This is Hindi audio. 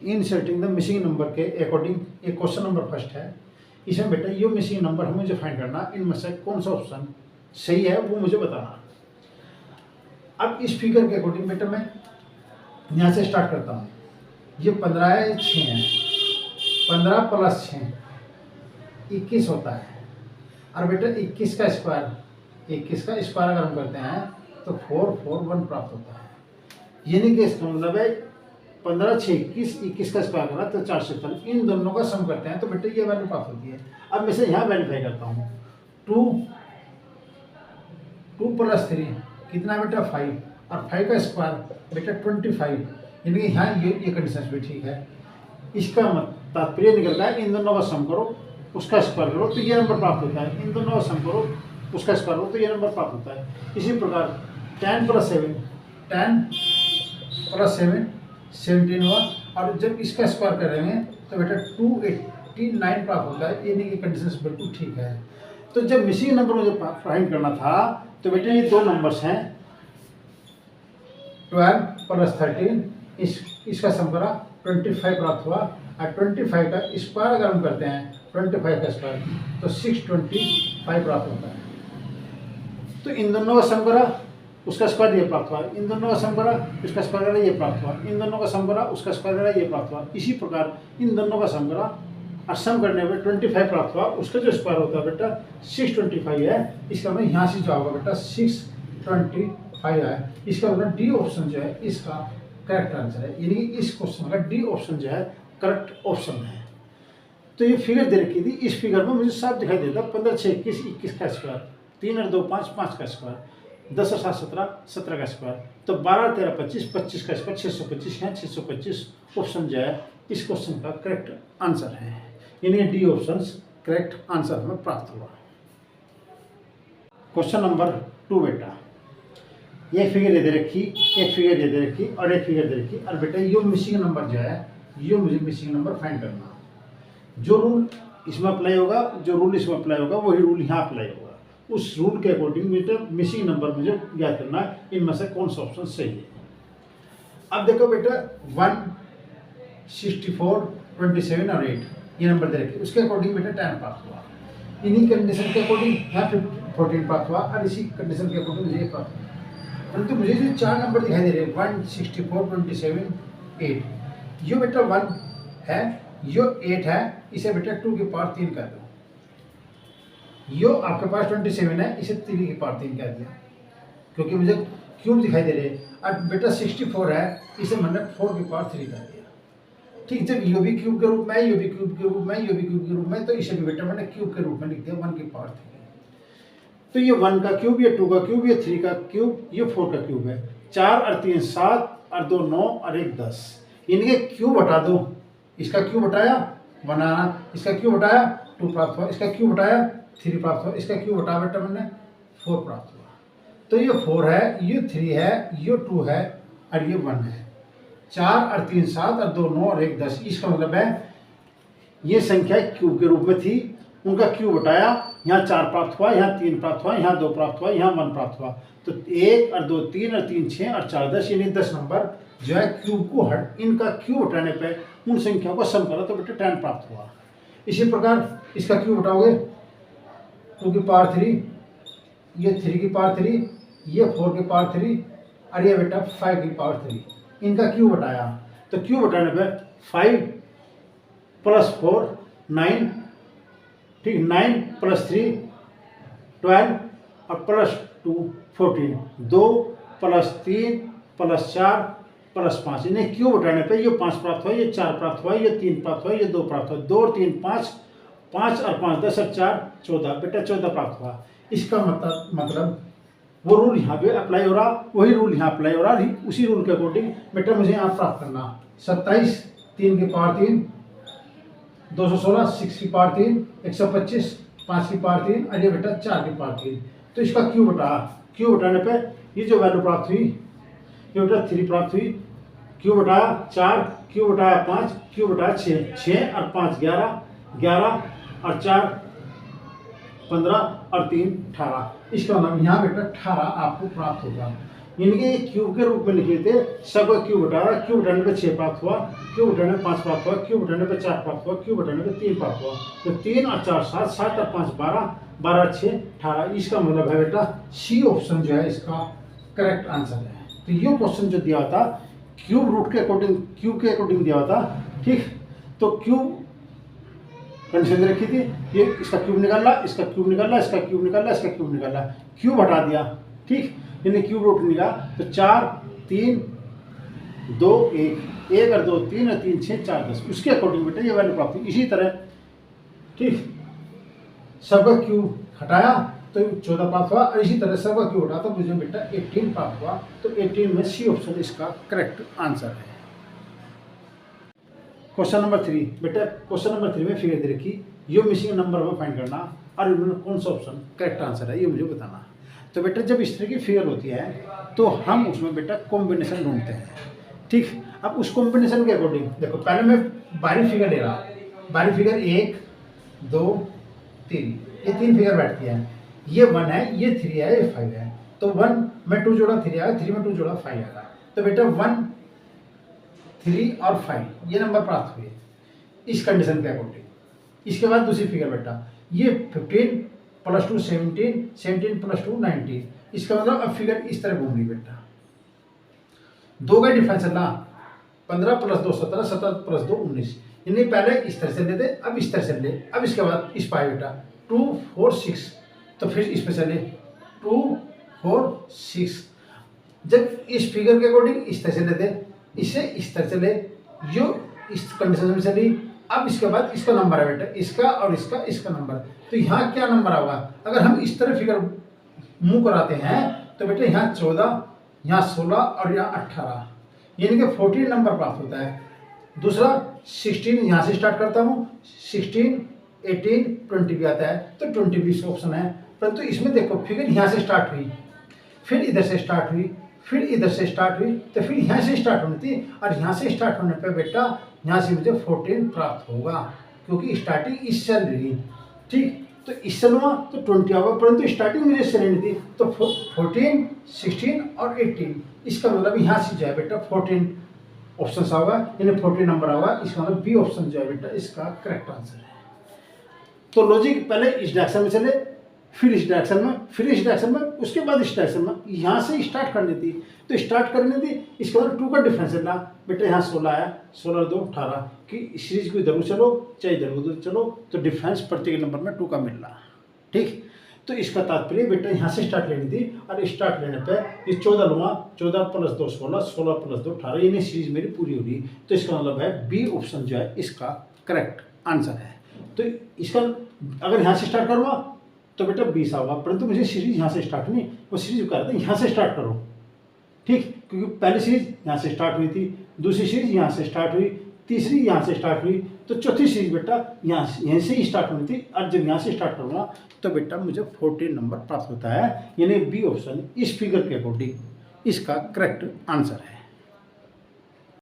इंसर्टिंग द मिसिंग नंबर के अकॉर्डिंग एक क्वेश्चन नंबर फर्स्ट है। इसमें बेटा ये मिसिंग नंबर हमें जो फाइंड करना, इनमें से कौन सा ऑप्शन सही है वो मुझे बताना। अब इस फिगर के अकॉर्डिंग बेटा मैं यहाँ से स्टार्ट करता हूँ। ये 15 है, 6 है, 15 प्लस 6 21 होता है। और बेटा 21 का स्क्वायर अगर हम करते हैं तो 441 प्राप्त होता है। यानी कि इसका मतलब है 15 6 21 का स्क्वायर करा तो 440। इन दोनों का सम करते हैं तो बेटा ये वैल्यू प्राप्त होती है। अब मैं से यहाँ वेरीफाई करता हूँ। 2 प्लस 3 कितना बेटा 5, और 5 का स्क्वायर बेटा 25। यानी कि यहाँ ये कंडीशन भी ठीक है। इसका तात्पर्य निकल रहा है इन दोनों का सम करो उसका स्क्वायर करो तो ये नंबर प्राप्त होता है। इन दोनों का सम करो उसका स्क्वायर करो तो ये नंबर प्राप्त होता है। इसी प्रकार 10 प्लस 7 17 हुआ, और जब इसका स्क्वायर करेंगे तो बेटा 289 प्राप्त होता है। यानी कि कंडीशन बिल्कुल ठीक है। तो जब मिसिंग नंबर मुझे फाइंड करना था तो बेटा ये दो नंबर्स हैं 12 प्लस 13, इसका सम करा 25 प्राप्त हुआ। और 25 का स्क्वायर अगर हम करते हैं 25 का स्क्वायर तो 625 प्राप्त होता है। तो इन दोनों का सम करा उसका स्क्वायर ये प्राप्त हुआ, इन दोनों का सम करा उसका स्क्वायर करा ये प्राप्त हुआ, इन दोनों का सम करा उसका स्क्वायर करा ये प्राप्त हुआ। इसी प्रकार इन दोनों का सम करा और सम करने में 25 प्राप्त हुआ, उसका जो स्क्वायर होता है बेटा 625 है। इसका मतलब यहाँ से जो होगा बेटा 625 है। इसका मतलब डी ऑप्शन जो है इसका करेक्ट आंसर है। यानी कि इस क्वेश्चन का डी ऑप्शन जो है करेक्ट ऑप्शन है। तो ये फिगर दे रखी थी, इस फिगर में मुझे साफ दिखाई देता 15 6 21 का स्क्वायर, 3 और 2 5 5 का स्क्वायर, 10 और 7 17 17 का स्क्वायर, तो 12 13 25 25 का स्क्वायर 625 है। 625 ऑप्शन जो है इस क्वेश्चन का करेक्ट आंसर है। यानी डी ऑप्शन करेक्ट आंसर हमें प्राप्त हुआ। क्वेश्चन नंबर 2 बेटा, एक फिगर ये दे रखी, एक फिगर ये दे रखी और एक फिगर दे रखी। और बेटा ये मिसिंग नंबर जो है ये मुझे मिसिंग नंबर फाइंड करना। जो रूल इसमें अप्लाई होगा, जो रूल इसमें अप्लाई होगा वही रूल यहाँ अप्लाई होगा। उस रूल के अकॉर्डिंग बेटा मिसिंग नंबर मुझे ज्ञात करना है, इनमें से कौन सा ऑप्शन सही है। अब देखो बेटा 1 64 27 और 8 ये नंबर दे रखे, उसके अकॉर्डिंग बेटा 10 प्राप्त हुआ। इन्हीं कंडीशन के अकॉर्डिंग यहाँ 14 प्राप्त हुआ और इसी कंडीशन के अकॉर्डिंग मुझे प्राप्त हुआ। परंतु मुझे जो 4 नंबर दिखाई दे रहे हैं 1 64 27 8, ये बेटा 1 है, यो 8 है, इसे बेटा 2 की पावर 3 कर दो। यो आपके पास 27 है, इसे 3 की पावर 3 कर दिया क्योंकि मुझे क्यूब दिखाई दे रहे हैं। अब बेटा 64 है, इसे मैंने 4 की पावर 3 कर दिया। ठीक, जब यो भी क्यूब के रूप में, यो भी क्यूब के रूप में, यो भी क्यूब के रूप में, तो इसे भी बेटा मैंने क्यूब के रूप में लिख दिया 1 की पावर 3। तो ये 1 का क्यूब, ये 2 का क्यूब, ये 3 का क्यूब, ये 4 का क्यूब है। 4 और 3 7 और 2 9 और 1 10। इनके क्यूब हटा दो, इसका क्यूब हटाया बनाना, इसका क्यूब हटाया 2 प्राप्त हुआ, इसका क्यूब हटाया 3 प्राप्त हुआ, इसका क्यूब हटा बेटा मैंने 4 प्राप्त हुआ। तो ये 4 है, ये 3 है, ये 2 है और ये 1 है। 4 और 3 7 और 2 9 और 1 10। इसका मतलब है ये संख्या क्यूब के रूप में थी, उनका क्यूब हटाया, यहाँ 4 प्राप्त हुआ, यहाँ 3 प्राप्त हुआ, यहाँ 2 प्राप्त हुआ, यहाँ 1 प्राप्त हुआ। तो 1 और 2 3 और 3 6 और 4 10, यानी 10 नंबर जो है क्यूब को इनका क्यूब हटाने पे उन संख्याओं को सम करा तो बेटा 10 प्राप्त हुआ। इसी प्रकार इसका क्यूब हटाओगे 2 की पावर 3, ये 3 की पावर 3, ये 4 की पावर 3 और ये बेटा 5 की पावर 3। इनका क्यूब हटाया तो क्यूब हटाने पे 5 प्लस 4 9, ठीक, 9 प्लस 3 12 और प्लस 2 14, 2 प्लस 3 प्लस 4 प्लस 5। इन्हें क्यूब हटाने पे ये 5 प्राप्त हुआ, ये 4 प्राप्त हुआ, ये 3 प्राप्त हुआ, ये 2 प्राप्त हुआ, 2 और 3 5, 5 और 5 10 और 4 14, बेटा 14 प्राप्त हुआ। इसका मतलब वो रूल यहाँ पे अप्लाई हो रहा, वही रूल यहाँ अप्लाई हो रहा, उसी रूल के अकॉर्डिंग बेटा मुझे यहाँ प्राप्त करना 27 3 की पावर 3, 216 6 की पावर 3, 125 5 की पावर 3 और ये बेटा 4 की पावर 3। तो इसका क्यूब हटाया, क्यूब हटाने पे ये जो वैल्यू प्राप्त हुई ये बेटा 3 प्राप्त हुई, क्यूब हटाया 4, क्यूब हटाया 5, क्यूब हटाया 6, 6 और 5 11, 11 और 4 15 और 3 18। इसका मतलब यहाँ बेटा 18 आपको प्राप्त होगा। इनके क्यूब के रूप में लिखे थे, सब क्यूब हटाया, क्यूब हटाने पे 6 प्राप्त हुआ, क्यूब हटाने पे 5 प्राप्त हुआ, क्यूब हटाने पे 4 प्राप्त हुआ, क्यूब हटाने पे 3 प्राप्त हुआ। तो 3 और 4 7, 7 और 5 12, 12 और 6 18। इसका मतलब है बेटा सी ऑप्शन जो है इसका करेक्ट आंसर है। तो ये क्वेश्चन जो दिया था क्यूब रूट के अकॉर्डिंग, क्यूब के अकॉर्डिंग दिया था, ठीक। तो क्यूब कंडीशन रखी थी, ये इसका क्यूब निकालना, इसका क्यूब निकालना, इसका क्यूब निकालना, इसका क्यूब निकालना, क्यूब हटा दिया, ठीक। इन्हें क्यूब रूट निकाला तो 4 3 2 1, 1 और 2 3 और 3 6 4 10, उसके अकॉर्डिंग बेटा ये वैल्यू प्राप्त हुई। इसी तरह, ठीक, सबका क्यूब हटाया तो 14 प्राप्त हुआ, और इसी तरह सबका क्यूब हटाया तो मुझे बेटा 18 प्राप्त हुआ। तो 18 में सी ऑप्शन इसका करेक्ट आंसर है। क्वेश्चन नंबर 3 बेटा, क्वेश्चन नंबर 3 में फिगर दे रखी, यो मिसिंग नंबर में फाइंड करना और इनमें कौन सा ऑप्शन करेक्ट आंसर है ये मुझे बताना। तो बेटा जब इस तरह की फिगर होती है तो हम उसमें बेटा कॉम्बिनेशन ढूंढते हैं, ठीक। अब उस कॉम्बिनेशन के अकॉर्डिंग देखो, पहले मैं बारी फिगर ले रहा, बारी फिगर 1 2 3, ये 3 फिगर बैठती है, ये 1 है, ये 3 है, ये 5 है। तो 1 में 2 जोड़ा 3 आएगा, 3 में 2 जोड़ा 5 आएगा। तो बेटा 1 3 और 5 ये नंबर प्राप्त हुए इस कंडीशन के अकॉर्डिंग। इसके बाद दूसरी फिगर बेटा, ये 15 + 2 17, 17 + 2 19। इसका मतलब अब फिगर इस तरह घूम रही बेटा, 2 का डिफरेंस है ना, 15 + 2 17, 17 + 2 19। यानी पहले इस तरह से लेते, अब इस तरह से ले, अब इसके बाद इस पाए बेटा 2 4 6, तो फिर इस पे चले 2 4 6। जब इस फिगर के अकॉर्डिंग इस तरह से लेते, इसे इस तरह से ले, जो इस कंडीशन में चली। अब इसके बाद इसका नंबर है बेटा, इसका और इसका नंबर। तो यहाँ क्या नंबर होगा, अगर हम इस तरह फिगर मूव कराते हैं तो बेटा यहाँ 14, यहाँ 16 और यहाँ 18, यानी कि 14 नंबर प्राप्त होता है। दूसरा 16 यहाँ से स्टार्ट करता हूँ, 16 18 20 भी आता है, तो 20 भी ऑप्शन है। परंतु इसमें देखो फिगर यहाँ से स्टार्ट हुई, फिर इधर से स्टार्ट हुई, फिर इधर से स्टार्ट हुई, तो फिर यहाँ से स्टार्ट होनी थी, और यहाँ से स्टार्ट होने पे बेटा यहाँ से मुझे 14 प्राप्त होगा, क्योंकि स्टार्टिंग इससे रही, ठीक। तो इससे लूँगा तो 20 होगा, परंतु स्टार्टिंग मुझे इससे लेनी थी, तो 14 16 और 18। इसका मतलब यहाँ से जो है बेटा 14 ऑप्शन होगा, यानी 14 नंबर होगा। इसका मतलब बी ऑप्शन जो है बेटा इसका करेक्ट आंसर है। तो लॉजिक पहले इस डायरेक्शन में चले, फिर इस डायरेक्शन में, फिर इस डायरेक्शन में, उसके बाद इस डायरेक्शन में, यहाँ से स्टार्ट करनी थी, तो स्टार्ट करनी थी। इसके बाद 2 का डिफरेंस है ना बेटा, यहाँ 16 है, 16 2 18 कि सीरीज को इधर चलो चाहे इधर उधर चलो, तो डिफरेंस प्रत्येक नंबर में 2 का मिल रहा, ठीक। तो इसका तात्पर्य बेटा यहाँ से स्टार्ट लेनी थी, और स्टार्ट लेने पे ये 14 लूँगा, 14 + 2 16, 16 + 2 18, यानी सीरीज मेरी पूरी होगी। तो इसका मतलब है बी ऑप्शन जो है इसका करेक्ट आंसर है। तो इसका अगर यहाँ से स्टार्ट करूँगा तो बेटा 20 होगा, परंतु मुझे सीरीज यहाँ से स्टार्ट नहीं, वो सीरीज कह रहे थे यहाँ से स्टार्ट करो, ठीक। क्योंकि पहली सीरीज यहाँ से स्टार्ट हुई थी, दूसरी सीरीज यहाँ से स्टार्ट हुई, तीसरी यहाँ से स्टार्ट हुई, तो चौथी सीरीज बेटा यहाँ से ही स्टार्ट होनी थी। और जब यहाँ से स्टार्ट करूँगा तो बेटा मुझे 14 नंबर प्राप्त होता है, यानी बी ऑप्शन इस फिगर के अकॉर्डिंग इसका करेक्ट आंसर है।